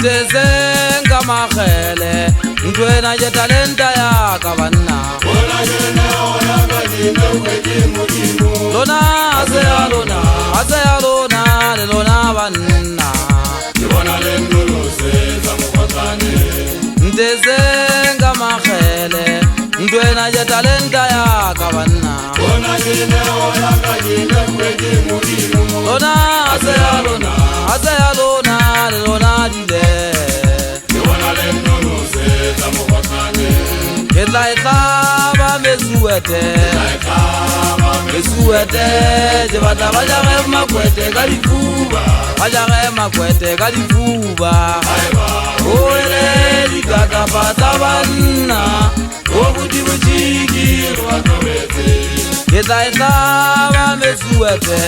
Ntezenga magele ntwena je talenta ya kabanna lona aseyalona lelona banna ntezenga magele ntwena je talenta ya kabanna lona aseyalona lelona dile Ketlaikaba mesuete Jebata bajare makwete kalifuba Bajare makwete kalifuba Oele likaka patabana Obuti buchiki Ketlaikaba mesuete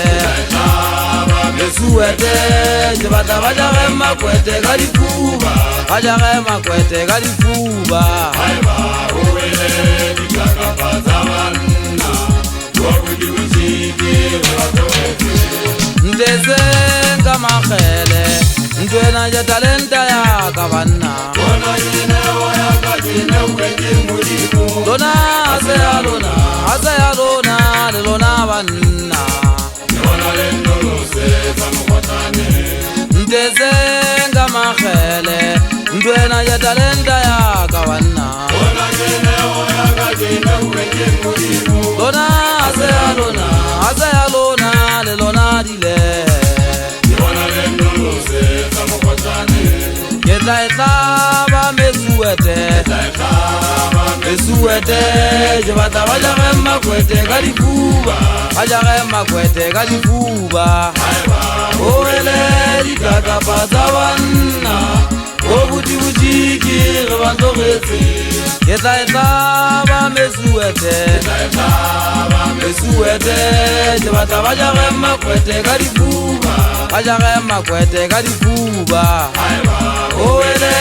Jebata bajare makwete kalifuba Bajare makwete kalifuba Ntezenga magele ntwena je talenta ya kabanna lona aseyalona lelona banna Ntezenga magele ntwena je talenta ya kabanna lona aseyalona lelona dile Ketlaikaba mesuete Jebata bajare makwete kalifuba Oele likaka patabana Obuti buchiki rebandorete Ketlaikaba mesuete Jebata bajare makwete kalifuba Oele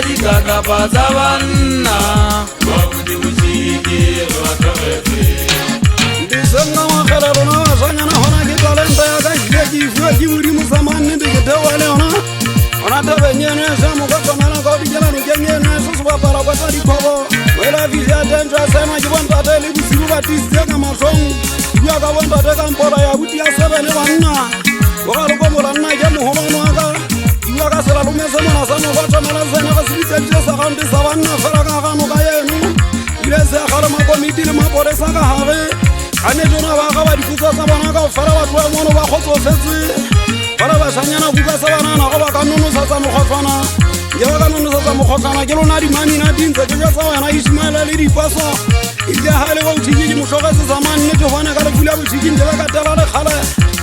likaka patabana Obuti buchiki rebandorete Ntezenga magele lona asanyana hona ke talenta ya ka hile ki muri musamane ndike wale ona tabe nyene samu kwa kamera kwa bijana nyene susu babara kwa tadi kobo wela vizia dendra sema jibonta tele bisiru batiste kama song ya ka bonta te kampora ya buti ya sebele banna wakalo komola nna ke muhono aka ya ka sela lumese mona samu kwa kamera zena ka sibitse tsa gande sa banna fela ka ga no ka yenu ile se gare ma komiti le mapore sa ka hare ane jona ba ga ba dikutsa tsa bana ka fara batho ba mono ba khotsofetse Para basanyana kuka sabana na goba ka nono sa tsa mogofana ke ba ka nono sa tsa mogofana ke lona di mami na dintse ke tsa wena Ismail le dipaso ile hale go tshiki di moshogetse zamane ne tofana ka le fula botshiki ke ba ka tela le khale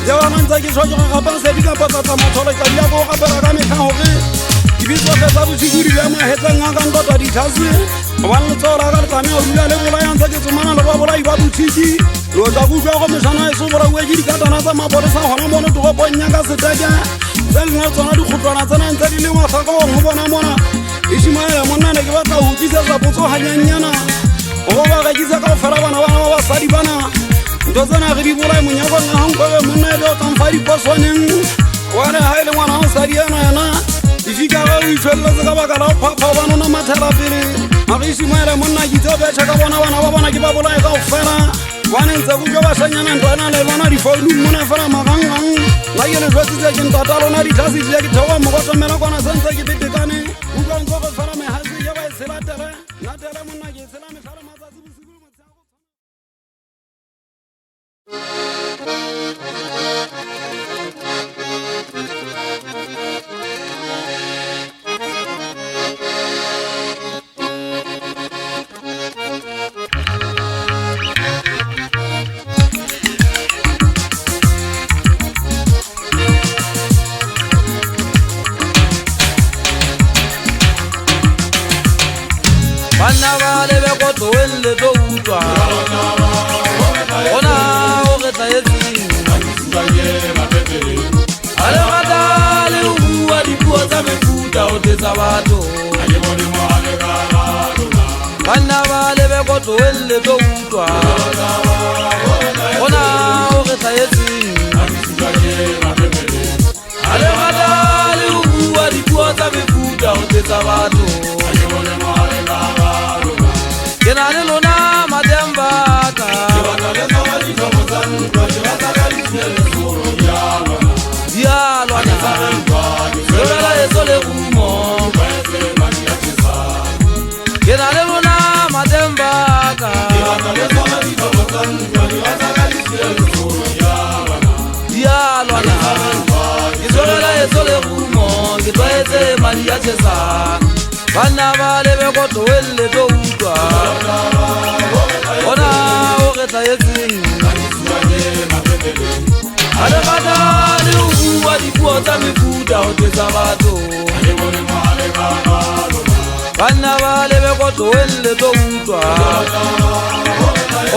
ke ba mantsa ke shojo ga pa se di ka patsa tsa mothole ka dia go ga pela ka me kha hore ibitso ka tsa botshiki di ba mo hetsa ngaka ntota di thase ba le tsora ka le tsame o dula le bola ya ntse ke tsumana le ba bola iba botshiki lo tsa go go meshana e so bora we di ka tana tsa mapore sa hona mono to go ponya ka setaka Zelna tsona di khutlwana tsena ntse di le ngwaga ka go bona mona Ismail monna ne ke batla ho tisa tsa botso hanyanyana o ba ga kitsa ka fara bana ba basadi bana ntse tsena re di bola monyako nga hangwe monna e tla mfa di posoneng wena ha ile ngwana o sadi yana ifika ga o itshwella ka baka la papa bana na mathela pele ma Ismail monna kitsa be tshaka bona ba bona ke ba bola e ka o fela Wana ntse go jo basanyana ntwana le bona di phone mona fela magangang la yele jwetse ke ntata lona di tlasi di ke thawa mo go tsomela kwana sentse ke tetekane o go ntse go fela me hase ya ba e sela tele na tele monna ke sela me fela matsatsi bosigo mo tsago Bana ba lebe go tloelle do utlwa ona o re tsaetse ale gata le bua dipuo tsa mefuta o tetsa batho Bana ba lebe go tloelle do utlwa ona o re tsaetse ale gata le bua dipuo tsa mefuta o tshesang banna ba lebe koto welle to utlwa ona o getla etseng a le gata le o bua dipuo tsa mefuta go tsetsa batho banna ba lebe koto welle to utlwa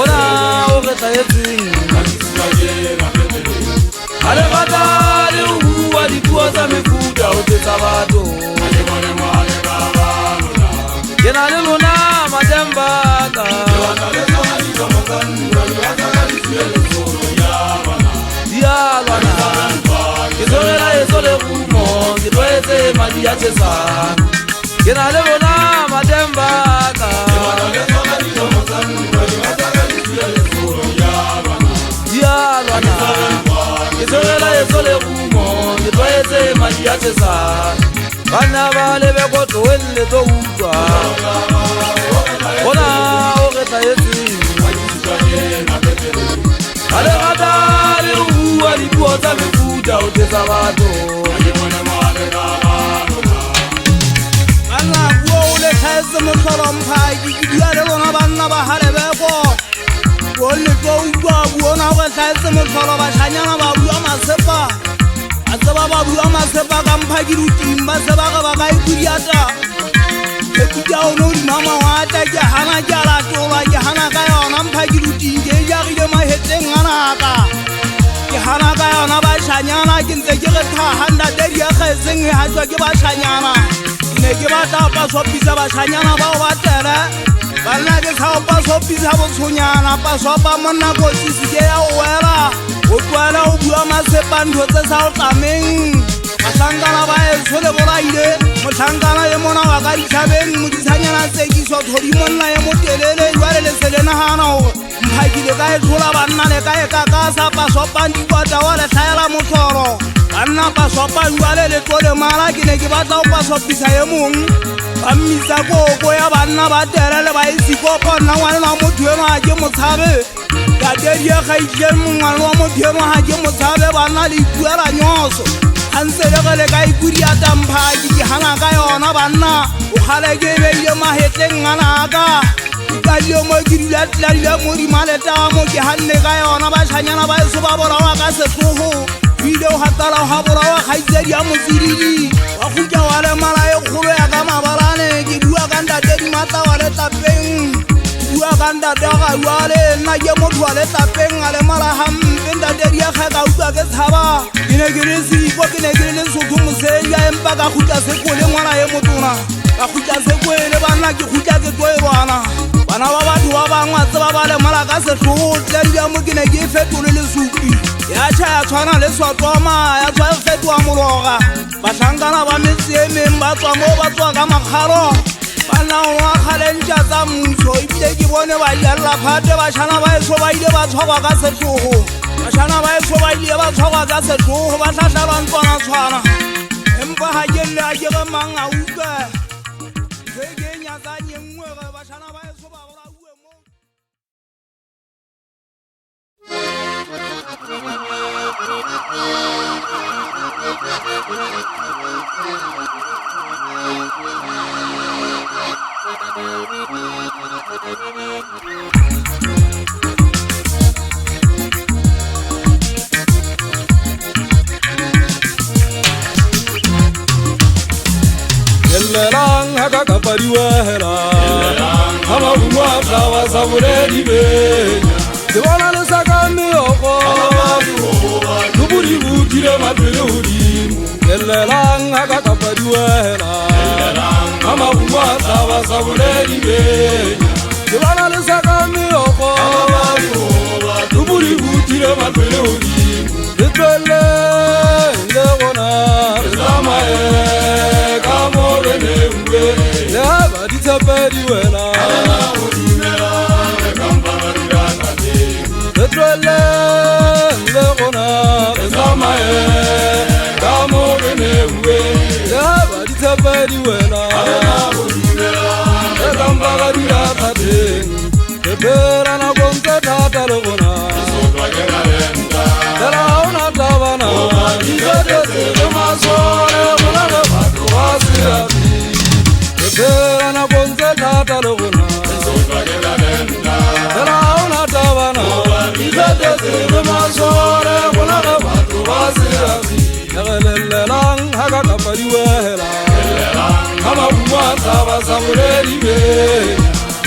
ona o getla etseng a le gata le o bua dipuo tsa mefuta go tsetsa batho ke na le lona matembaka dialwana ke tsogela etso le gumo ke tlwaetse madi a tshesang ke na le lona matembaka dialwana ke tsogela etso le gumo ke tlwaetse madi a tshesang banna ba lebe koto welle to utlwa gona o getla etseng a le gata le o bua dipuo tsa mefuta o tsetsa batho banna buo o le tlhaetse motlholomphaki ke dula le lona banna ba galebeko o le to utlwa buona go tlhaetse motlholo bašhanyana ba bua masepa a tseba ba bua masepa ka mphaki ruting ba tseba ge ba ka ikodiata ekuta one o dimama wata ke hana ke a latolwa ke hana ka yona mphaki ruting ke jagile maheteng ganaka ke hana ka yona bašhanyana ke ntse ke ge thahanda tedi ya kgetseng e hatswa ke bašhanyana ne ke batla pasopisa bašhanyana bao ba tele banna ke tshao pasopisa botshonyana pasopa monna kosisi ke ya o wela o tlwaela o bua masepa ntho tse sa o tlameng bahlankana ba eso le bolaile mohlankana ye mona wa ka ditšhabeng modisanyana tsekiso thodi monna ye motelele jwale le se le nagana gore mphaki le ka e tlhola banna le ka e kakasa pasopang dikwata wa le tlhaela motlhoro banna pasopang jwale le tlole mala ke ne ke batla o pasopisa ye mongwe ba mmisa koko ya banna ba telele ba isikoko nna ngwanela wa motho eno ga ke motshabe ka dedie gaitile mongwane wa motho eno ga ke motshabe banna le ipuela nyoso a ntse le ge le ka ikodiata mphaki ke hana ka yona banna o kgale ke beile mahetleng ganaka ka dio mo ke dula tladile mo dimaleta mo ke hanne ka yona bašhanyana ba eso ba bolawa ka setlogo bile o gatala ga bolawa kgaitsedi ya motsiridi wa kgutla wa le mala e kgolo ya ka mabalane ke bua ka ntate dimatla wa letlapeng bua ka ntate ga jwale nna ke motho wa letlapeng a le mala gampe ntate di ya kgeka utlwa ke tshaba ke ne ke le siko ke ne ke le lesotho moseja empa ka kgutla sekole ngwana ye motona ka kgutla sekwele banna ke kgutla ke tloelwana bana ba batho ba bangwe a tseba ba lemala ka setlogo tladile mo ke ne ke e fetole lesupi ya tšha ya tshwana le swatwama ya tswa e fetoa mologa bahlankana ba metse e meng ba tswa mo ba tswa ka makgalo banna wa kgalentša tsa mmuso ebile ke bone ba jalela phate bašhana ba eso ba ile ba tshwarwa ka setlogo bašhana ba eso ba ile ba tshwarwa ka setlogo ba tlhatlhelwa ntswana tshwana empa ga ke nle a ke ge mang a utlwe se ke e nyatsanye nngwe ge bašhana ba eso ba bolaue mo Lelang haka kapadiwela Hama umwa flawa sabure dibenya Dibana le saka miyoko Nuburi butire mapele udimu Lelang haka kapadiwela Hama umwa flawa sabure dibenya Dibana le saka miyoko Nuburi butire mapele udimu Litwele ndegona Rizamae Kamore newe Lehaba ditapadiwela Litwele ndegona Rizamae Kamore newe Lehaba ditapadiwela Lekambaga diratadeng Tepera na konta tata legona Tela una tabana Ijete se de masore Mula de batu wasi sa boledi benya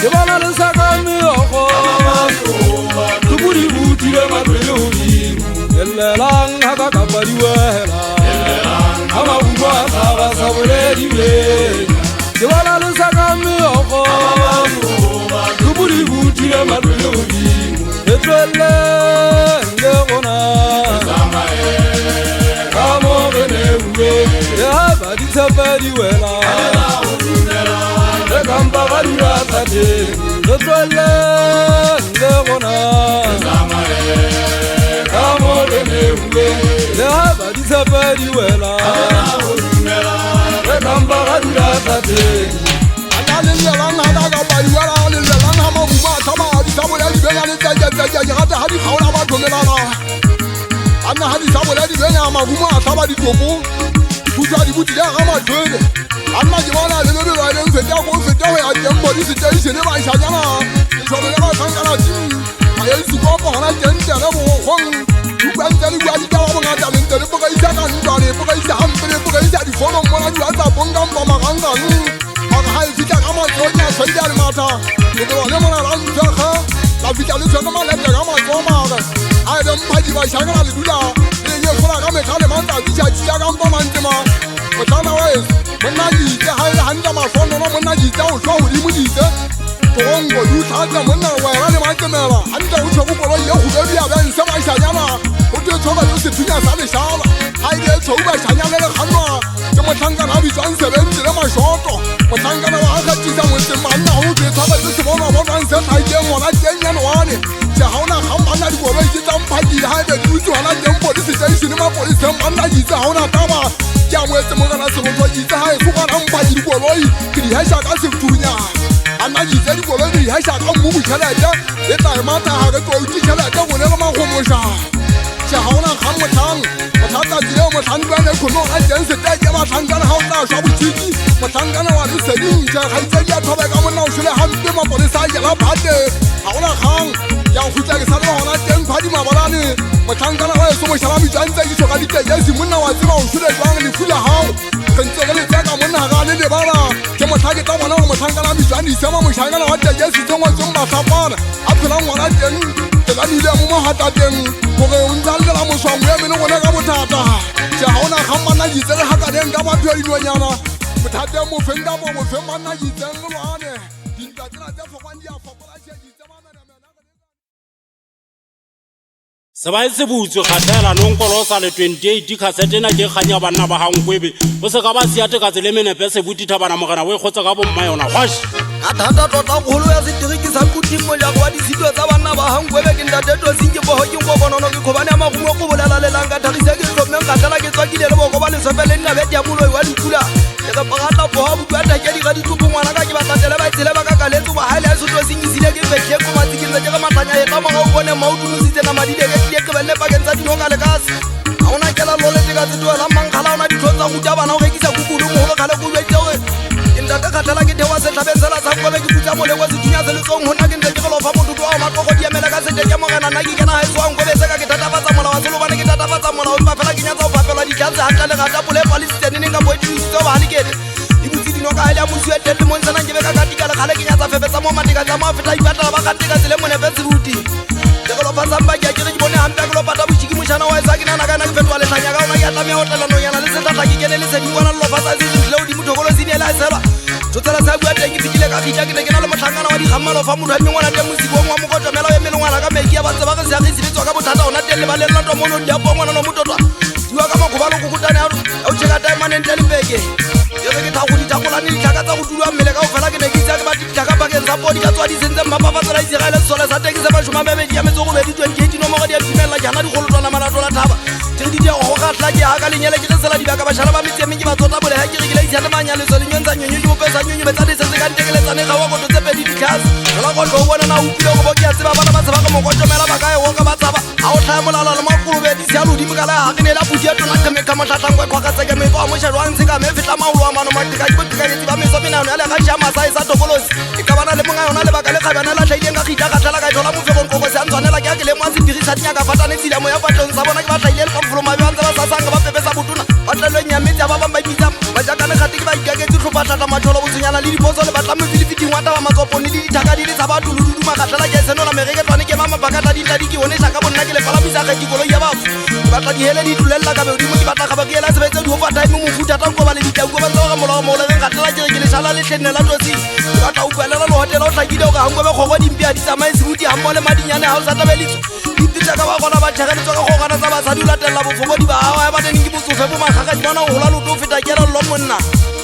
ke bona le sa ka meogo ke bodi butile mapele godimo elelang ga ka kapadiwela ga mabubo a tlhaba sa boledi benya ke bona le sa ka meogo ke bodi butile mapele godimo e tlweleng le gona ka mo re ne bue ya ba di tsapadiwela Kampa gadura tate le tlwele le gona ka mo re ne bue le ha ba di tsapadiwela le kampa gadura tate ana le lela na da ka ba iwala le lela na ma bu ma tama di sabo le di benya le tja ga ta ha di khaula ba thomela na ana ha di sabo le di benya ma bu ma tama di topo puta di buti ya ga ma twele Amma jibana le bebe ba le feta ko feta we ajem body situation ba shajana so le ba kan kana ji ayi su ko ko na jen ja na mo khong du ban ja li wa di ta mo na ta le de bu ga isa kan ta le bu ga isa am le bu ga isa di fo no mo na ju asa bongam ba ma kan kan ma ga hai fita ka ma so nya so ja ma ta le do le mo na ran ta kha la fita le so ma le ga ma so ma ga ai dem pa ji ba shajana le du la le ye ko la ga me ka le man ta ji ja ji ga ba man ti ma mo ta na we Monna ji ta hai la handa ma so no monna ji ta o so di mu ji ta tongo yu ta ta monna wa ra le ma ta na la handa o so ko lo ye hu be ya ba sa ba sha ya na o de so ba yo se tu ya sa le sha la hai de so ba sha ya le han ma ke mo tanga na bi zan se ben ji le ma sho to mo tanga na wa ka ji sa mo se ma na o de ta ba se mo na mo na se ta je mo na je nya no wa ne ja ha na han ma na di ko lo ji ta pa ji ha de du ju na je mo di se ji ni ma po di se ma na ji ta ha na ta ba ya mo se mo na se mo to ji ta ha su ka na pa ji ko lo yi ki ha sha ka se tu nya ana ji se di ko lo ni ha sha ka mu bu cha la ja le ta ma ta ha ga to ji cha la ja ko le ma ko mo sha ja ha na han mo tang mo ta ta ji mo tan ga ne ko no a jen se ta ja ma tan ga na ha na sha bu ji ji mo tan ga na wa ni se ni ja ha ja ya to ba ga mo na shu le han de ma po le sa ya la ba de ha na han ya hu ja ga sa na na jen pa di ma ba la ni mo tan ga na wa so mo sha la mi jan za ji so ga di ja ji mo na wa ji ma shu le ga ni fu la ha kan ce ga le ta ga mo na ga ne de ba la ke mo ta ge ta wa na mo tan ga na mi jan ni se ma mo sha ga na wa ja ji so mo zo ma sa pa na a pu na wa na jen te ga ni le mo ha ta den ko ge un dal ga la mo so mo me no na ga mo ta ta ja ha na ha ma na ji se ha ga den ga ba pi no nya na mo ta de mo fe nga mo fe ma na ji se lo ane din ga na de fo kwan dia fo ba ji se ma na Sebae se butse kgathela nonkolosa le 28 cassette na ke kganya banna ba hangwebe o se ka ba siate ka tsele menepe se butitha bana mogana we khotsa ka bomma yona wash a thata tota kholo ya setiriki sa kutimmo ja kwa disito tsa banna ba hangwebe ke ntate to sinke bo ho ke go bonono ke khobane ya magumo go bolela le langa thagise ke tlomeng ka tla ke tswa ke le go ba le sefele nna be dia boloi wa dikula ke ka pagata bo ha bua ta ke di ga ditupo ngwana ka ke ba tatela ba tsele ba ka ka letso ba ha le so to singisile ke be ke ko matsi ke ke matanya e tama ga o bone mautu no sitse na madide ke belle pa ke tsa di honga le kasi a ona ke la lole te ka tsetwela mangkhala ona di tlotsa go ja bana o rekisa kukudu mo go khala go betse o inda ka khathala ke thewa se tlhabetsela sa go be ke butsa mo le go se thunya se le tsong hona ke ntse ke lo fa motho wa matlogo di emela ka se ke mo gana na ke kana ha tswang go be se ka ke tatafatsa mola wa selo bana ke tatafatsa mola o ba fela ke nyatsa o fapela di tlatsa ha tla le gata pole palisi ne nga bo di tso ba halikete di butsi di no ka ile mo tswe tete mo ntsana ke be ka katika le khale ke nyatsa fefetsa mo matika tsa mo feta ipatla ba ka tika tsele mo ne fetsi buti ke go lo fa samba ke ke bone hampe go lo pata butshiki moshana wa isa ke nana kana ke fetwa le tlanya ka ona ya tlamya o tlela no yana le se tata ke kene le se di bona lo fa tsa se tle o di motokolo sine la selwa tsotela sa bua teng ke fikile ka khitja ke ne ke na le motlhangana wa dikgammalo fa motho a mengwana teng mosiko wa mokotomela o emele ngwana ka meki ya ba tseba ke se a gitsitswa ka bothata ona teng le ba lella to mono dia po ngwana no mototwa diwa ka makgobalo go kutane a o cheka diamond and telebeke ke re ke tha go ditagola ne ditlhaka tsa go dulwa mmele ka o fela ke ne ke itse ke ba ditlhaka bakeng sa podi ka tswa di sentse mmapa tsela Israel sole sa teng se ba shoma bebedi ya metso go be di 28 no mo go di a dumela jana di golotwana marato la thaba ke di dia go ga tla ke ha ka lenyele ke tsela di ba ka ba shala ba metse mengi ba tsota bole ha ke re ke le itse le manyalo so le nyonza nyonyo di bopesa nyonyo betsa di sentse ka ntekeletsane ga wa go tse pedi di class la go go bona na upile go bo ke a tseba bana ba tseba ka mo go tshomela ba ka e go ka ba tsaba a o tlha molala le makolo be di sia lo di mokala ha ke ne la buti ya tona ka me ka motlatlangwe kwa ka tseke me kwa mo shadwang se ka me fetla maolo a mano matika ke botika ke ba me so menano ya le ga shama sa isa tokolosi e ka bana le monga yona le ba ka le khabana la tlhaileng ka khita ka tlala ka thola mo fegong go se antshwanela ke a ke le mo a se dirisa nya ka fatane tsila mo ya patlong sa bona ke ba tlhaile le ka mfolo mabe antsa ba sa sanga ba pepesa botuna ba tlalo nya metsi ba ba bitsa ba jaka le khati ke ba ikaketse tlhopa tlata matholo bo nyana le diposo le batla mofilifiti ngwata wa matsopone le dithaka di le tsa batho le duduma kgatlhela ke seno la mereke tshwane ke mama bakatla di tla di ke onesha ka bonna ke le palamisa ga dikoloi ya batho ke batla di hele di tulelela ka beodimo ke batla ga ba ke ela sebetse di overtime mo futa ta go ba le ditauko ba tloga molao mo le kgatlhela ke le shala le tlhenela totsi ke batla o buelela le hotela o tlakile o ga hangwe ba khogwa dimpia di tsamaye sebuti ha mmole madinyane ha o sa tabelitso ditsa ka ba gona ba tšhageletswa ka gogana tsa basadi o latelela bofokodi ba gago ba neng ke botsofe bo magagadi bona o gola loto o feta kela llo monna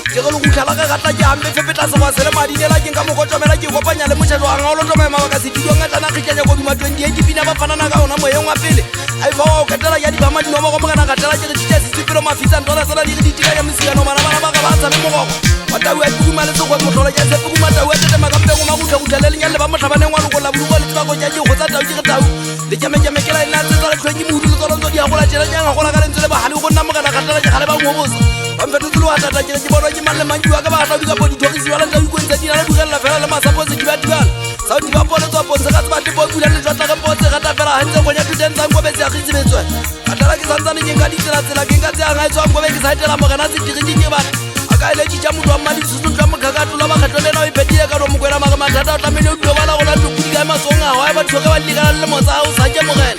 ke go le gutlhala ka gatla ke hampe fepetla se wa sele madinela ke nka mokotomela ke kopanya le mošhedo a nga o lotomaya mabaka setudong a tana kgitšanya koduma 28 ke pina ba fanana ka ona moyeng wa pele a e fa wa o katela ya dibama dinomogo mogana gatela ke re tšea setsipelo mafisantona sena di re ditika ya mosiano manabana ba ka ba tsabe mogogo wa tau ya tukuma le segwe motlholo ke sepukuma tau ya tetema ka mpeng o magutlagutlha le lenyane le ba motlhabaneng wa lokolla boduko le tsebako tša ke kgotsa tau ke re tau le kemekeme ke la ena tsetsa le tlhweng ke mohudu le tsolontsho di agola tšela nyanga gola ka lentswe le bagale go nna mogana gatela ke gale ba ngwobosa ba mfetotse le wa tata ke re ke bonwa ke mang le manki wa ka ba gatlaudi ka podithogisiwa le tau ikontse dina le dugelela fela le masapose ke batibala sao di bapole tswa ponse ga tsebatle po pula le jwatla gempotse gata fela gantse gonya tutentsang kobetse ya gitsebetswe gatela ke santsane ke nka ditselatsela ke nka tseang ga e tswang kobe ke sa etela mogena setiriki ke bana a ka eletšitša motho wa mmadi disusu tla mokhakatlola bakgetlo lena o iphetile ka no mokwena maga mathata o tlamene o dilo bala gona tokudi ka matsong a go a batho ke ba lekana le lemotsa o sa ke mogela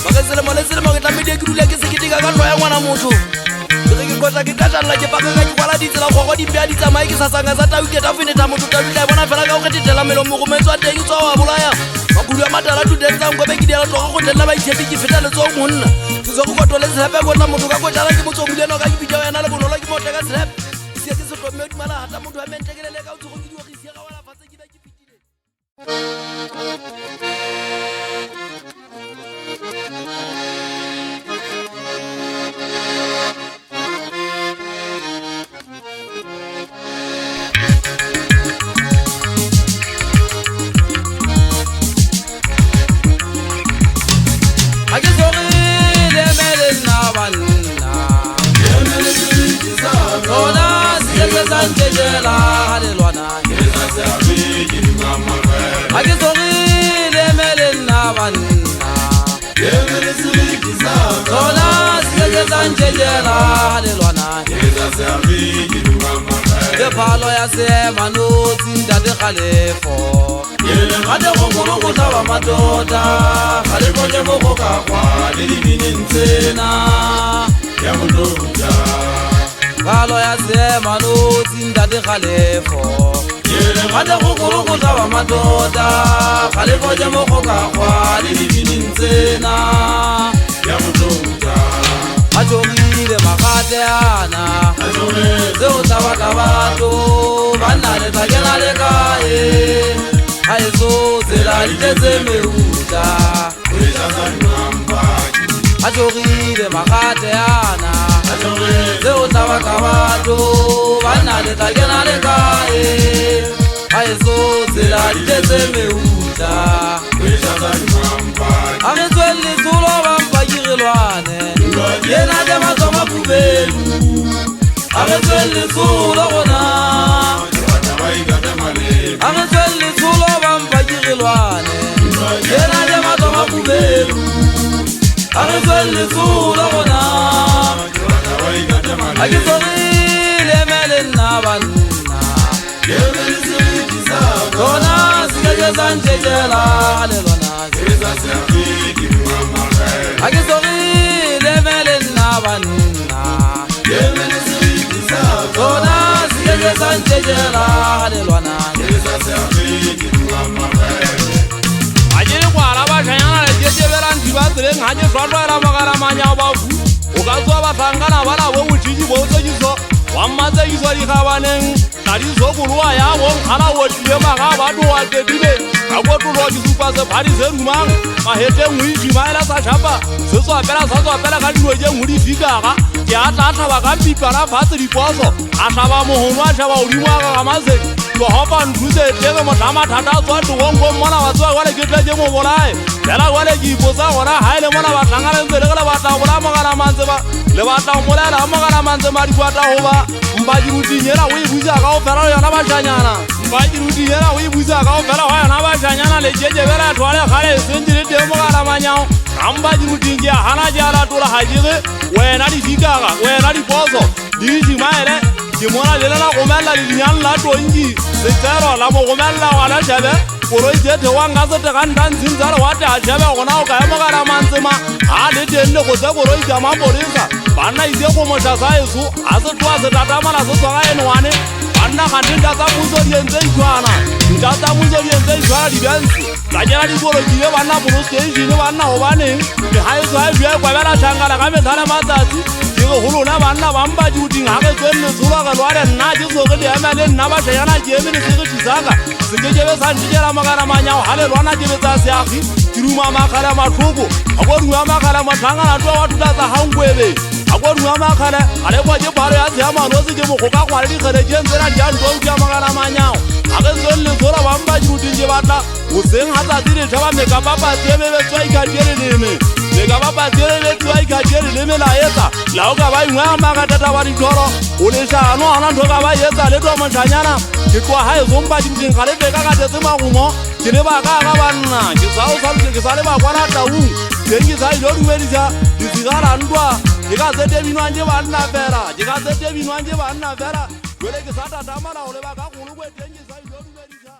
maka selemo le selemo ke tlamedi ke dula ke seketika ka tlho ya ngwana motho ke ke kotla ke kajalela ke pakaka ke kwala ditsela gogo dimpea di tsamaye ke sa sanga sa tau ke tafeneta motho tautla e bona fela ka go kgethethela melo mogometswa teng tswa wa bolaya mabudu a matala tutentsang kobe ke diela tloga go tlelela baitshepi ke feta letsong monna ke tswa go kotole sehepe kotla motho ka kotala ke motsomuleno ka ke bideo yana le bonolo ke moteka sehepe se ke setlome o dimala gata motho a mentekelele ka o tsego ke diogisia ga wala fatse ke be ke fetile phalo ya sema no tsinda de khalefo gade go go go taba matota gale go je go ka kwa le dinintsena ya monoja phalo ya sema no tsinda de khalefo gade go go taba matota gale go je go ka kwa le dinintsena ya monoja ajongile makateana zeo tabakabato banale takela le kae aezo zela litezemeuta ajongile makateana zeo tabakabato banale takela le kae aezo zela litezemeuta amezweli zulo bampagirelwane yena de mazoma kubelu amezweli zulo gona amezweli zulo bampagirelwane yena de mazoma kubelu amezweli zulo gona akizorile mele nabanna gona sikajezanjejela alelona akizorile mele nabanna gona sikajezanjejela alelona ajiri kwala bashanyana le jetebela ntibazile ngaje swatwela magara manya bafu ukazwa bathangana bala bo butshiji bo tsejiso wammatse iso dikgabaneng ga di zokolwa ya bo nkgala wotile maga batho wa tebile ka kotolo disupa sephadi se rumang maheteng o idimaela sa šhapa se swapela sa swapela ka dilo je ngwe di fikaga ke a tla tlhaba ka pipana fatshe diposo a tlhaba mogono a šhaba godimo a ga gamaseng tlogopa nthuse tege motha mathata a tswa togongko mona ba tsewa kwale ke tletse mo bolae fela kwale ke ipotsa gona ga e le mona ba tlhangalentse le ge le batla gola mogala mantse ba le batla go molela mogala mantse madikwata goba mpakirutinyela o e buisa ka go fela yona bašanyana mpakirutinyela o e buisa ka go fela go yona bašanyana le jejebela thwale gale e sentse le teng mogala manyao ga mpakiruting ke a gana ke a latola ga jege wena di fikaga wena diposo di dimaele ke mona le la go mela le dinyang la tongi se tsero la mo go mela wa la tšhebe koloi tete wa nga se teganta ntshintshare wa te a tšhebe gona o ka emogela mantsema ga le teng le go tse koloi tša mapodisa banna ise go moša saeso a se tloa se tatamala se tswaga ene banna gante nta tsa puso di entse itshwana nta tsa puso di entse itshwana dibentse tla kena dikolokile banna bolo station banna gobaneng ke ga e tswa e bja e kwabela tšhankala ka methale matsatsi ke go lona banna bampa diuting ga ke tsweng letsologelo wa le nna ke soge di ema le nna bašenyana ke eme le sege tisaka sekekebe sa ntšhikela makana manyago ga le lwana ke betsa seagi ke ruma makgale matlhoko a ko ruma makgale motlhangana twa wa tutatsa gankwebe a ko ruma makgale ga le kwa ke pharo ya tsheamanose ke mogoka kgwale dikgele ke ntsena diantonki ya makana manyago ga ke tsweng letsola bampa diuting ke batla goseng ga tsatsi le tšhaba mekapapatsi e bebetswa ikadieleleme mekapapatsi ikadieleleme la etsa lao ka ba ingwe a makatata ba dithoro o lešano gana ntho ka ba etsa le twa mošanyana ke tloa ga ezompa diuting ga le feka ka tetse magumo ke le baka ga banna ke sa le bakwana taung teng ke sa ilo dumedisa disigara ntwa ke ka sete binwang ke banna fela jole ke sa tatamala go lebaka golokwe teng ke sa ilo dumedisa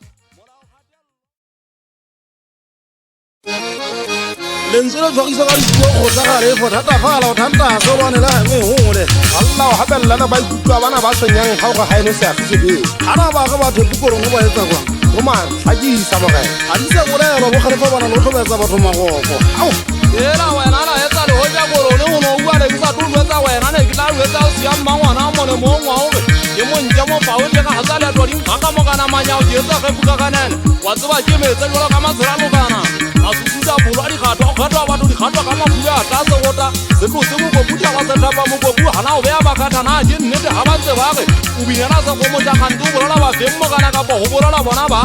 lentswe le tshwagisa ka dipuo go tsagale fo thatafala o thanta se lwane la me hole alla o habella ba ikutlwa bana ba tshwenyang ga go ga ene se a tsebe ana ba ga batho dikolong go ba etsa kwa go ma tlhakisa mogae a di se golelo go gare fa bana lo tlhobetsa batho magoko au ela wena la etsa le hoja kolone go no bua le sa tulwetsa wena ne ke tla lwetsa o sia mmangwana mo le mo ngwaobe ke mo ntja mo fa o le ka hasale a todi mphaka mo kana manyao ke etsa ge buka kanene wa tseba ke metse jalo ka matsela lokana a susuta bulwa di khatwa khatwa batho di khatwa ka mafula a tsa segota se tlo se mo go puta wa setla ba mo go bua hana o bea bakatha na ke nnete ga ba tse bage o binela sa go mo tla kanto o bolela ba feng mo kana ka go bolela bona ba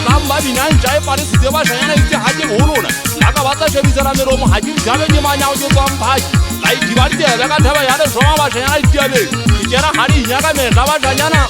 tlang ba binang tja e pale se ba shanyana itse ha ke bolona la ka ba tsa shebisana melomo ha ke jabe ke manyao ke tswang phaki la idibadi tebe ka thaba ya le soma ba shanyana itebe ke kera ga di nyaka me la ba shanyana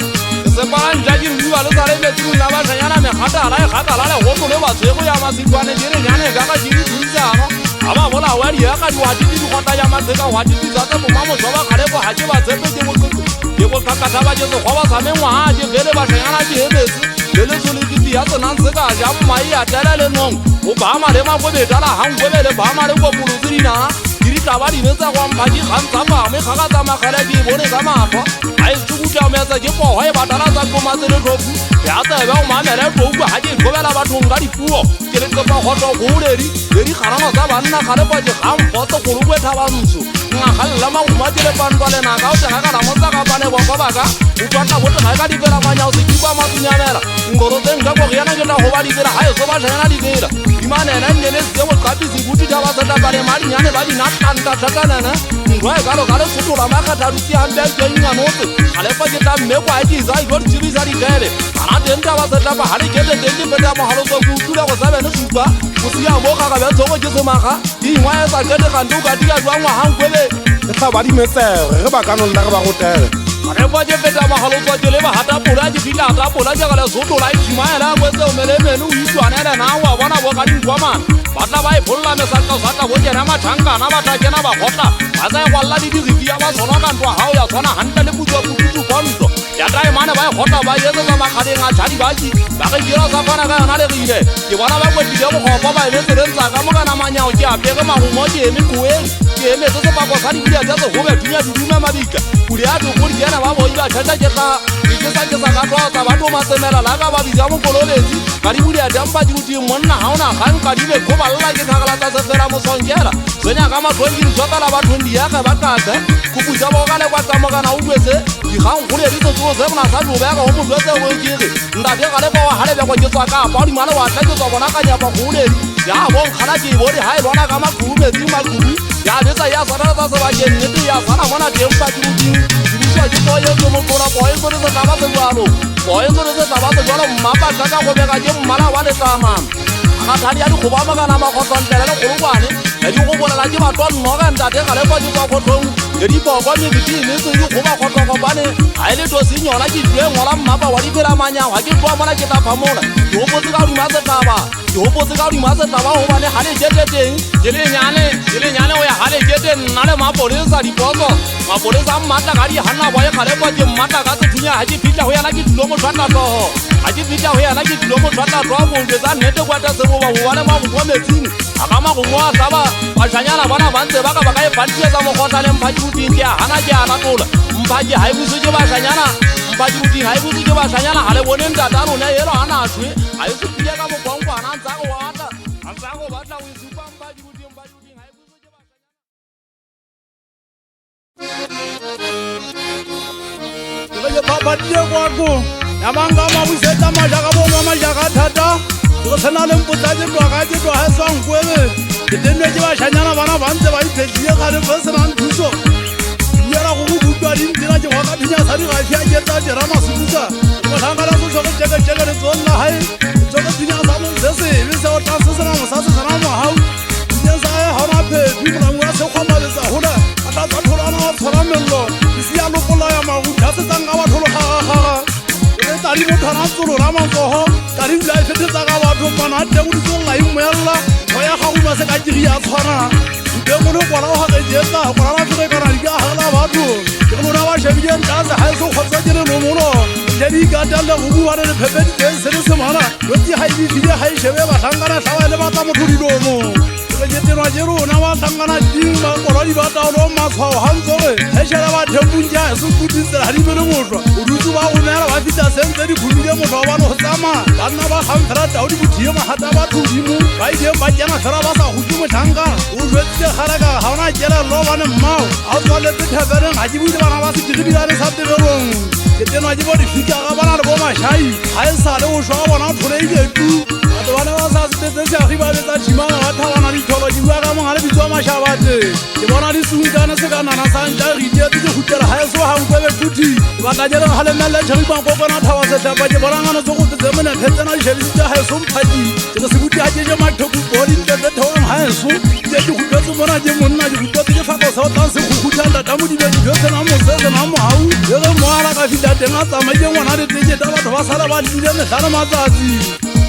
se para nja ke rua le sa le metsi la ba shanyana me gata la e gata la le go le ba tsego ya masitwane ke re nyane ka ka diri thunsana aba bola wa di ya ka di wa di khota ya matseka wa di tsa tsa mo mo tsoba kale go ha ke ba tsepe ke go ka thaba je go ba sa me ngwa je gele ba shanyana ke hebetse le le tsole ke ya tsona ntseka ja mmai ya tela le nong o ba ma le ma go be tala hangwe le ba ma le go pulutsina diri taba di betsa go mpa di gantsa ba me ga ka tsa magala di bone ka matlho a e tsukuta me tsa ke po ha e batala tsa go matsele tlofu ya tsa ba o mamele go go ha ke gobela batho nga dipuo ke le tlopa go to go le di kgarama tsa banna ga le ba je ga mfoto go lo gwetha bantso nga ga le ma go matele pantwa le na ka o tsa ka la mo tsa ka bane bo go baka o tsaka bo tla ka di bela manya o se ki ba ma tsunyamela ngoro teng ka go yana ke na go ba di dira ha e so ba jana di dira imane na nne le se mo ka di buti da ba sa da bare mari nyane ba di na tanta tsakanana ngwa ka lo sotola makatha ruti ande ke nya notse ale fa ke ta me kwa di za go di za di tele ana denta ba sa da ba hale ke de di beta mo halo go kula go sabe no supa go sia mo ka ba tsogo ke se maga di ngwa ya sa ke de ga nduka di ka jwa ngwa hangwele e tla ba di metsere re ba ka no nna re ba go tele re ba je beta mo halo go le ba hata pula di fila ta pula ja ga sotola e tshimela go tse o mele menu o itwana le na wa bona bo ka di kwa man batla ba e bolla me sa ka bo jena mathanka na batla kena ba gotla ba tsa go alla di di ya ba sona ka ntwa ha o ya tsona hanta le butso butso konto ya trai mana ba gotla ba yetsa tsa makgale nga tshadi ba ji ba ke dira sa fana ka yona le rile ke bona ba go dile go gopa ba e se rentsa ka mo kana manyao ke a pega magumo ke eme kueng ke eme se ba go sa di bia tsa go be tunya duma mabika kuri a go di jena ba bo iba thata ke ka ke sa ka twa tsa ba to matsemela la ka ba bija mo kololezi ka di budia dampa di uti monna ha ona ga nka di be go ba la ke thagala tsa se fela mo songela tsenya ka matlhongi di tsotala ba thondi ya ka ba kaga ku puja bo ka le kwa tsa mo kana o twetse di ga go le di tso tse mona sa do ba ka go mo twetse go kire nda de ga le ba wa hale be go ke tswa ka ba di mala wa tla ke tswa bona ka nya ba go le ya bo khala ke bo di ha e bona ka makuru me di makuru ya betsa ya sa tsa se ba ke nnete ya sana bona tempa di uti di tswa di to ye mo kora bo e go re tsa ba se balo bo e go re tsa ba se balo mmapa tsa ka go be ka ke mmala wa le tsamana ga thadi ya di go ba magana ma go tsontela le go rubane e di go bolela ke batho no ga ntate ga le kwa di kwa go tlong le dipoko mebitine se di goba kgotlokopane ga e le to senyona ke due ngola mmapa wa diphelamanyang ga ke tloa mona ke taphamola ke hopotse ka hodima setaba ke hopotse ka hodima setaba gobane ga le jete teng ke lenyane go ya ga le jete nna le mapolesa diposo mapolesa mmatla ka dihanna boe kgale kwa ke mmatla ka sethunya ga ke fitlha go yana ke tulo motshwatla tlogo ga ke fitlha go yana ke tulo motshwatla tlogo boetsa nnete kwata seboba gobane magogo a metsing a ka magogo a tlaba bašanyana bana bantse ba ka ba ka e fantietsa mokgotla le mphaki ruting ke a gana ke a latola mphaki ga e buso ke bašanyana mphaki ruting ga e buso ke bašanyana ga le boneng tata rona elo a nathwe ga e sepile ka mokwangkwana a ntse a go batla a ntse a go batla o e supa mphaki ruting ga e buso ke bašanyana ke phaphatile kwako ya banka mabusetsa majaka bonwa majaka thata go tshwana le mpotsa ke tloa ka ke tloa ga swankwebe ke tenwe ke bašanyana bana ba ntse ba iphetile gale fe senang thuso diela go go butwa dintena ke goka phinya sa digafi a ketsa dira masutusa motlhankala go tsoge tšeketšeke le tsoon la gae tsoge phinya sa monse sebe se o tla se sena mosase sena mogau phinya sa gae ga ona phepi molango ya sekgwamabetsa gole a tla tsatholana wa tshwara mello isi ya lokola ya magutha se tsang ka batholo gagagaga e tadi motho ana tsolora matsogo tadi bula e fetetsa ka batho mana a teng o ditsolla e mmoelela go ya gagoma se ka kiri ya tshwana nte mone kwala o gakejetsa kwala mafere kana di ka agela batho ke go lona ba shebile ntase ga e se kgotsa ke le nomono le di ikatelle go bua le lephepedi teng se le semana yotsi ga e difile ga e shebe batlhankana tlhaba le batla motho dilomo ketenwa ke rona batlhankana ting bakolwadi ba taolo matshwao gantsore gešhela ba thempunke a se kutitsela ga di bele motlwa o dutse ba go neela ba fita sentse di khumile motlwa o bane go tsamaya banna ba kgang fela tao di bothie magata ba thodimo ba ideng ba kena fela ba sa gutse motlhankana o jwetsitse kgareka ga ona kelello bane mmao a o tswaletse thefeneng ga ke buile bana ba sekigibilane sa tebelong ketenwa ke bo difikaga bana le bo mašai ga e sa le go šwa bona o tholeiletu batho bane ba sa setetse seagi ba betsa thimana ba thabana ditholo ke bua ka mongale bitswa mašhabate ke bona disunkane se ka nana santša ritietse ke gutela ga e se wagankwebe futhi ke batlakeleng ga lemelele theripankokona thaba setlapa ke bonangane se go tsetse monethetsena dišhebisitse ga eso mphaki ke re se buti ga ke je mathokupoo dintletse theong ga eso ke ke gutetse mona ke monna ke gutetse ke fako seo tlang se gokhutlhang tatamo dibedijo senang mose senang mogau le ge moala ka fitla teng a tsamai ke ngwana diteketa batho ba sala ba tlile metlhale matsatsi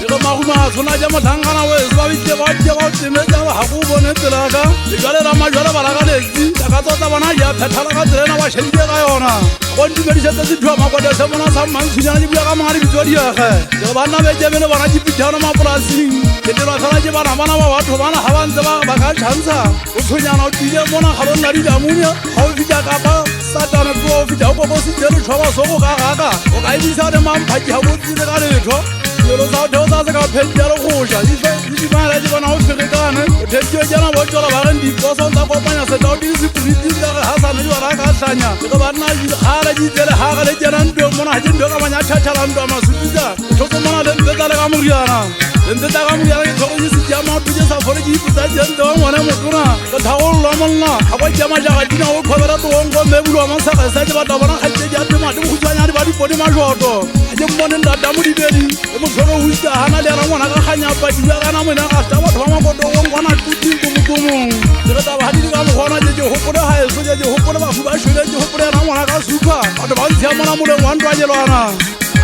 ke maguma a tshwana ja motlhankana wese ba bitse ba ke ba temetsa ba ga go bone tselaka le jwale la majwala ba la ka letsi ka ka tsotsa bona ja phethala ka tselena ba shebile ka yona go ntumedisetse sethuwa makwata se mona sa mantshonyana di bua ka mongale bitso diage ke banna be ke bele bona ke pitana mapolasing ke tela fela ke bana ba batho bana ga ba ntse ba ka tšhantsha o tshonyana o tile mona ga lo nna dilamunya ga o fitla kapa satana tlo o fitla o kokositse letšhoba sogo ka gaka o ka ebisa le mamphaki ga botsile ka letho dilo sa theo sa se ka phedi le goja difala ke bona o ferekane o thekio jana bo tsola ba reng diposo tsa kopanya setao di sepiriti tsa re hasane di bara ka tlhanya ke ba nna di gala di tsele ha ga le tsena ntwe mona ga ntwe ka banya tšhatšhala ntwa masutisa o tlo mona le ntse le ka moriana le ntse ka moriana ke tlogo di se tšama o tuje sa fore ke iputsa tsente wa ngwana motona ke thagololwa monna ga go tšama jaga dina o khobela toonko mme bulwa mansa ga sa ke batla bona ga tse ja tema di khutshwanya di ba di pone majoto ke mmone ndata mo dibedi tsholo o itse hana le ra ngwana ka ganya pa di bua kana mona ga tsa batho ba makoto o ngwana tuting go mokomong ke re taba hadi ka mogona je hopole ha eso je hopole ba fuba shwele je hopole ra ngwana ka supa batho ba ntse mona mo le ngwana twa jelwana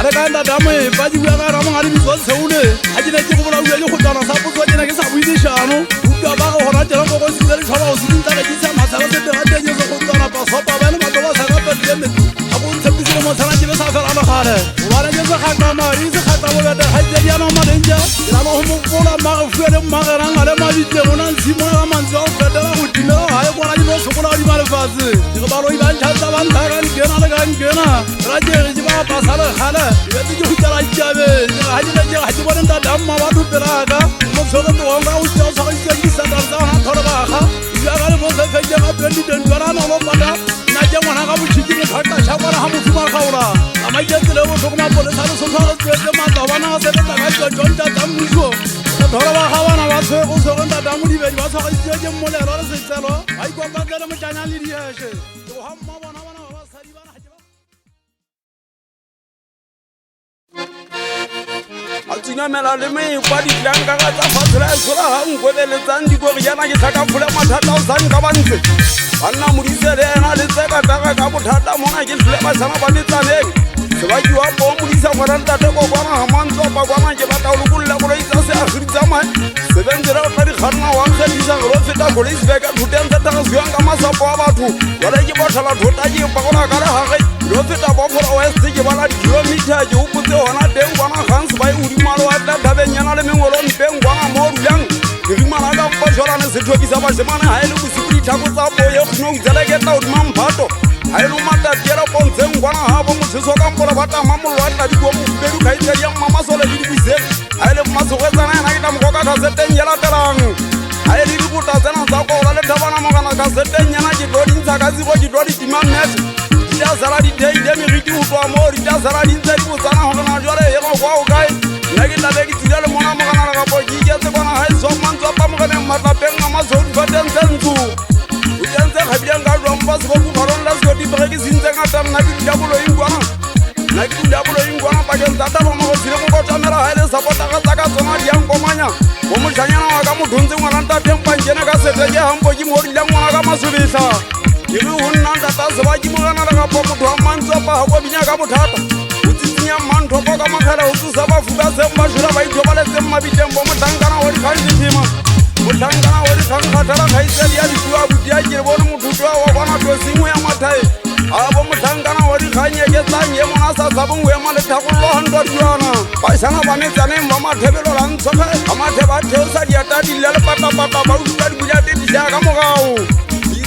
ale ka nda dame ba di bua ka ra mo ngale bitso tseule ha ke ne ke go bola uye go tsana sa potso ke ne ke sa buile shano uka ba go hona tela go go se le tshaba o se dinta ke tsa matsala se te ga teng go tsana pa sopa ba le batho ba sa ka pa di mme a go ntse mo tsana ke ba sa fela la gale o ba re ke se ga ka mari se ga ta bo ga ha ya no malenja la mo mo bola ma fuele magara ngale ma ditse mona ntshimo ga mantse o fetela go dimela ha e bona di no sokola di male fatse ke ba lo iban tshasa ba nthaga le kena le ga nkena ra je re ba pasala gale e ke go tsala itjabe ha di le ha di bona nta damma ba thu pelaka mo tshoga to nga o tsa sa ke sa da sa ha thola ba ga ya ga le mo se fe ga 2021 no lo pata na je ngwana ga botshiki le thata sha bona ha mo fuma gaola ama ke tsele mo thokoma pole sa le so sa tswe ma ta bana se le ka jonta tsammuso thola ba ga bana ba tshwe go so nta damu di be ba tshwa ke ke mo le ra se tselo ba ikwa ba tsela mo tjanya le di heshe go ha mma bona ba sa di bana a tsina mela le me kwa di tlanka ga tsa fatsela e tshola ha ngwebeletsang di go re yana ke tlhaka phole mathata o sa nka bantse banna modise le ena le tsekataka ka bothata mona ke tlile bashana ba letsaneng sebaki wa po modisa ngwanantate ko kwana ga mantswapa kwana ke batla o lokolla koloitsa se a seditsamai sebenzela o tla dikganna wa nkgedisa go feta koloisbeka thutentse tagasuyang ka masapo a batho jale ke botlhala thota ke pakona ka le gage lo feta bofora west ke bala dikilomita ke opotse gona teng kwana gans ba e odimalo wa tla thabeng yana le mengwelonpeng kwana mo dulang dirimana ka mposolane sethokisa bashemane ga e le bosigo dithako tsa po ye kgono utseleketla odima mphato ga e le matatiela pontseng kwana gabo motheso ka mpola batama mollo wa tladiko mofubedu kgaitsedi ya mmamasole le dibuiseng ga e le mmasogetsana ena ke tamogo ka kaseteng ye latelang ga e le dikota tsena tsa kola le thabana mogana kaseteng yana ke tlo dintsha ka tsebo ke tlo ditimannete ditasala diteile meriti go tloa mo ditasala dintsa di botsana go gena jale ego kwa o kae nna ke tlabe ke tsile le mona mogana le gapo ke iketse kwana ga e somantswapa mogeneng matlapeng a masodifatentse ntso o tentse kgabileng ka jwampa sebokukgalong la seko dipege ke sentse ngata nna ke dula boloing kwana pakeng tataba mogosile go kotamela ga e le sapotagatsa ka tsona diankomanya go motlhanyana wa ka mothontseng ngwanantateng pankene ka seteke gampo ke moodilang ngwana ka masobetla ke re go nna ntata sebaki mogana le gapo motho wa mantswapa ga kobinya ka bothata o tsitsinya mmanthoko ka makgela go tsosa bafuka seng ba šola ba ithobaletseng mabiteng bo motlhankana wa dikgang setima motlhankana wa dikgang kgathela kgaitsedi ya ditua buti a kere bone mothotoa wa bona tosingwe ya mathae a bo motlhankana wa dikgang eketsang ye mona sa tsabong o ema lethagollo gantwa diana bašana ba metsaneng ba mathebelo la ntshoge ga mathe ba theosa diata dile le patapata ba utlwa dibulate dišaa ka mogao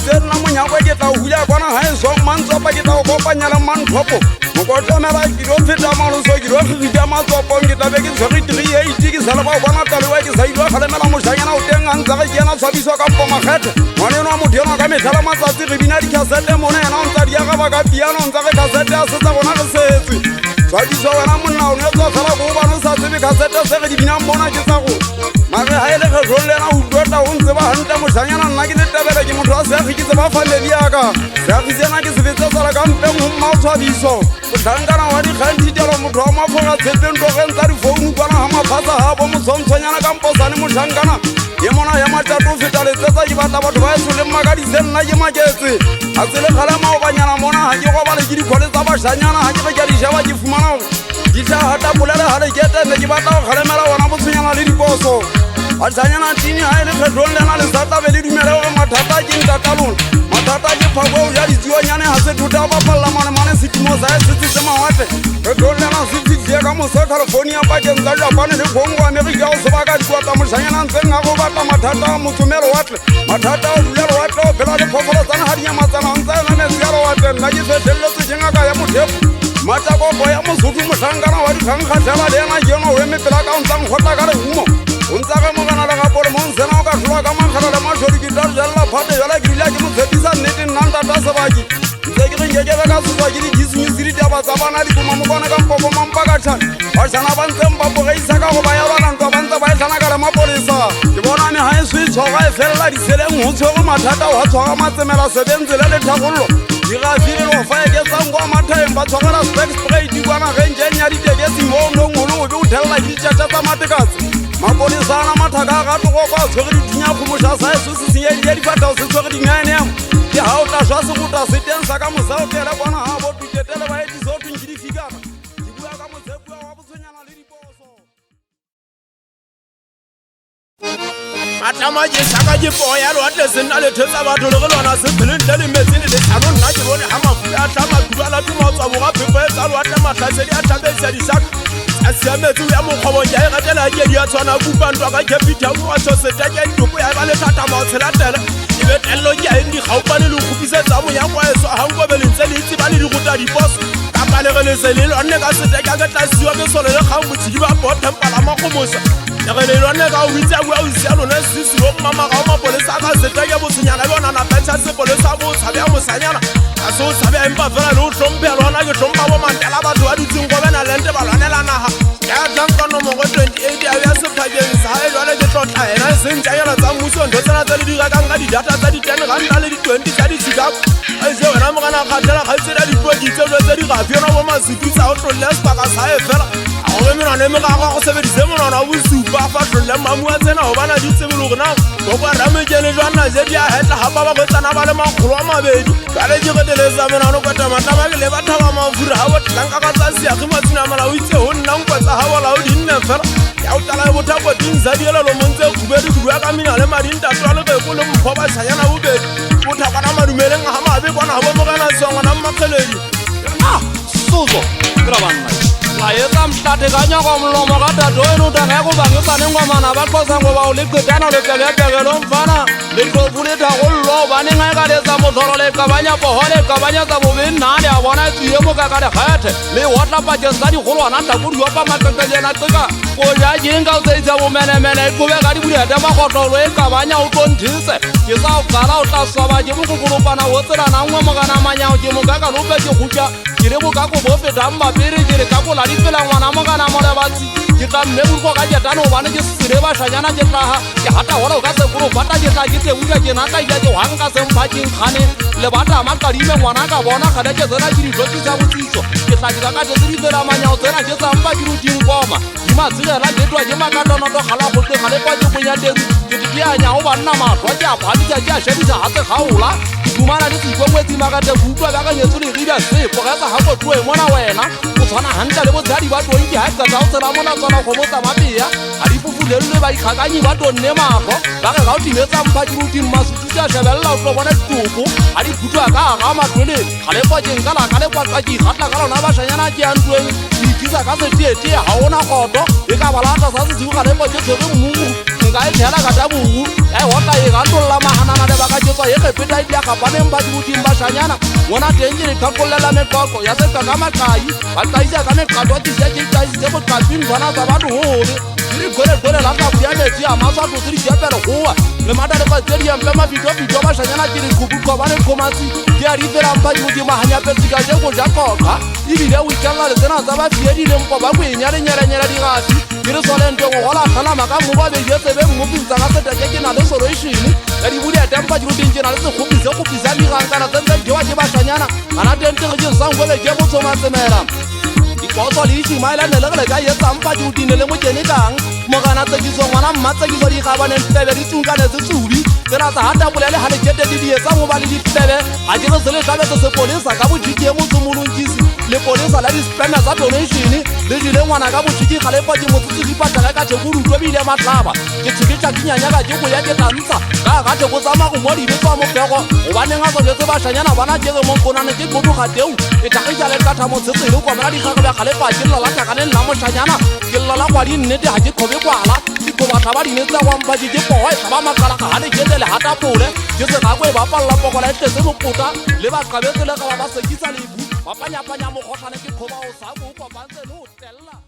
itse nna monyako ke tla o hula kwana ga e song mantswapa ke tla o kopanya le manthopo mokotlamela ke dio feta maloso ke dio gigita matswapong ke tlabe ke tshwere 380 ke sale ba bona talewa ke sa ilwa kgalemela mošanyana o teng a ntsage ke ena tshwabiswa ka mpo makgethe ngwaneno wa motho enwa ka metlhala matsatsi re bina dikasete mona ena o ntsa diaga ba ka piano ntsage kasete a setsa gona re setswe tshwabiswa wena monna o ne tswa fela go bana o sa tsebe kasete se re di binang bona ke tsa go mare ga e le kgetlong le ena o utlwetla o ntse ba gantle mošanyana nna ke letebele ke motho wa seagi ke tse ba fameli yaka seagi sena ke sebetse tsala ka mpeng go mma o tshwabiso motlhankana wa dikgantitelo motho wa mafoga tshetseng togeng tsa difounu kwana ga maphasa gabo motshwantshwanyana ka mposane motlhankana ye mona ya matlato o feta letsetsa ke batla batho ba eso le mmakadise nna ke maketse ga se le kgale maobanyana mona ga ke gobale ke dikgole tsa bašanyana ga ke re ke dišaba ke fumana gore di tlagatapolele ga le ketene ke batla go kgalemela bona botshwenyana le diposo bašanyana tini ga e le kgetlong lena le sa tlabe le dumele gore mathata ke ntatalona mathata ke phako ja ditsuonyane ga se thota ba palela manemane setimo sa e setsetse mawatle kgetlong lena se fitlhie ka mosa california pakeng tsa japane le congo amerika go sebaka dikwata mošanyana ntseng ga go batla mathata a motsome lewatle mathata a dula lewatle o phela le phofolo tsana ga dinyamatsana ntse ena metsi ya lewatle nna ke fetlheletse ke ngaka ya mothepo matakopo ya mosotho motlhankana wa dikgang kgatlhela le ena ke yona o emepela ka o ntsang kgotla ka lehumo o ntsage mogana le gapole mo nsena o ka tlhola ka mankgela le mašodi ke tla jalela phate jala ke rile ke motshepisa nnete nnantata sebaki ntse ke renkekebe ka setswa ke dikisenyisi ditaba tsa bana dikoma mokwane ka mpoko mampakatlhane bašana ba ntseng ba bogeisa ka go baya balantwa ba ntse ba e tlhana ka le mapolesa ke bonane ga e se tshoga e felela diseleng go tshwego mathata o a tshwaga matsemela sebentsele le thagollo dirafile le go fa eketsang kwa mathaeng ba tshwagela spek sprate kwana genkeng ya ditekesi mo nongolo o be o thelela ke ditšatša tsa matekatsi mapolesana mathaka a gatogoko a tshwere dithunya kgomoša sa eso se senyedile difatao se tshwere dingaenemo ke ga o tla šwa segota seteng sa ka mosaotele kwana ga bo tutetele ba etisotong ke difikana ke bua ka motshepua wa botshwenyana le diposo matlama ke tlhaka ke poya loatle se nna lethetsa batho le ge lona se phelentle le metsi le letlhano nna ke bone ga mafula a tla maduba la tuma o tswa boga phefo e tsa loatle matlhasedi a tlhabetsa dišaka a siametse o ya mokgwabong ke a e gatela kedi ya tshwana kupantwa ka capitown wa tshoseteke topo ya e ba lethatama o tshelatela e be telelo ke a eng dikgaopane le kgopisetsa monyako a eso gankobe lentse le itse ba le digota diposo kapa le ge le se le lwanne ka seteka ke tla siwa ke sole le kgang botshedi ba botempala magomosa le ge le lwanne ka o itse a bua o isia lone sesio mmamaga o mapolesa a ka seteke bosenyana le onana petšha sepolesa bo o tshabe ya mosanyana a se o tshabe a empa fela le o tlhomphe lona ke tlhompha bo mantela batho ba dutseng go bena lente ba lwanela naga ya tlanka nomogo 28 a ya sephakeng sa ga e jwale ke tlotla ena e sentšanyana tsa mmuso ntho tsena tse le di rekang ka didata tsa di-10 ranta le di-20 tsa di-chicago a ise wena mogana kgatlhela kgaitsela dipokitselo tse di gafi yona bo masutu tsa o tlolle sebaka sa e fela a gobe menwana e megago go sebedise monwana wa bosupa ka fa tlolle mamu a tsena go bana di tsebolo gona go kwa ramekele jwana je di a hetla hapa ba go tsana ba le makgolo a mabedi ka le ke goteletsa menano kwa tamatama ke le batha ba mafura ha botlanka ka tsa sia ke matsina mala o itse ho nna nkwa tsa ha bola o di nne fela ya o tala botako dinza di lo montse khubedi khubwa ka mina le madinta tswalo be go le mpho ba tshanyana bobedi o thaka na madumeleng ha mabe bona bo mo kana tsongwa na mmakheledi suzo kira banna la yetsa mhlate kanya kwa mlomo ka dadweni utanga yakubangisa nengwamana baqosa ngoba uliqedana leqebebekelo mfana liqobuleta gollo baninga ka lesa motholo le kabanya bohole kabanya tsa bobedi nale a bona tsiye mo ka le kgethe le hotla pakeng tsa digolwana tlakodi wa pa maqeqelena qeka go ja jinga o tseitsa bomenemene iqobe ka dibulete makgotlolo e kabanya o tonthise ke sa o qala o tla swaba ke mokokolopana o tselana nngwe mogana manyao ke mokaka lope ke gutja ke re bokako bo fetang mapere ke re ka kola di fela ngwana mogana mo le batsi ke tla mme burko ka jetano bana ke sire ba shanyana ke tlaha ke hata hore o ka se buro bata ke tla ke te uja ke naka ya ke hanga se mphaking khane le bata makadime ngwana ka bona ga ke tsena ke di tlotsa botsiso ke tla ka te di tsela manyao tsena ke tsa mpa ke ruting koma di matsile la ke twa ke makatono to gala go te gale pa ke bonya teng ke di ya nya o banna matwa ke a phadisa ke a shebisa ha se gaola dumana le tsikokwetsi makate butwa ka nyetso le rida se pogesa ha go tloe mona wena o tshwana hantla le botsadi ba tonki ha ka tsa tsela mona tsona go botsa mapia ha di fufulelwe ba ikhakanyi ba tonne mago ba ka ga o timetsa mpha di ruting masutu tsa shebella o tlo bona dituku ha di phutwa ka ga matwele ga le pojeng ka la ka le kwa ki gatla ka lona ba shanyana ke antweng di kitsa ka se tiete ha ona goto e ka balata sa se ga le poje tsere mmungu nka e thela ka tabugu e hota e ga ndolla mahanana le ba ka tsoa e repeta e dia ka baneng ba di ruting ba shanyana ngwana tengile ka kollela meqoqo ya se ka makai ba tsaisa ka meqato di se ke tsaisa se bo kapin bana tsa batho hore di gore la ka buya metsi a maswa go di jepelo goa le mata le ba tsedi ya mpema fito ba shanyana ke di kubuko ba ne komatsi ke a rifela mpa di mo mahanya petsi ka je go ja koka ibile o ikalla le tsena tsa ba fiedi le mpo ba go enyale nyela di gasi ke re solento go gola kana maka mo ba be jetse be mo pintsa ka seta ke na le solution ya di bule tempa di ruting na le se khopisa di gangana tsentse di wa ke ba shanyana ana tente go je sangwe le ke mo tsoma tsemela boso le itse maelane le gele ka yetsa mpa di utine le mojene kang mogana tsekiso ngwana mmatsekiso di gabane tlebe di tsunkane se tsubi tsena tsa hata bolele ha le kete di etsa mo ba le ditlebe ha ke re se le tlabetse se polisa ka botšhiki e motsomolonkisi le polisa la di-spammer tsa donation le jile ngwana ka botšhiki ga le pati motsotsi di patala ka thekolo utlwebile matlhaba ke tsheketša ke nyanyaka ke go ya ke tantsha ka ga theko tsamago mo dibetswa mopego gobaneng a tsojetse bašanyana bana kere monkonane ke kotoga teu e thagisa le katha motshetsele komela dikgagebe ga le pati lela tlhakaneng la mošanyana ke lela kwa di nnete ga ke kgobe kwala dikobatla ba dinetse gwampadi ke pogo e tlhaba makala ga ga le kete le hatapole ke segako e bapalela pokola e tletse bokota le baqabetse le ga ba ba sekisa lebu ba panyapanya mokgotlane ke kgoba o sa bo kopantse le o telela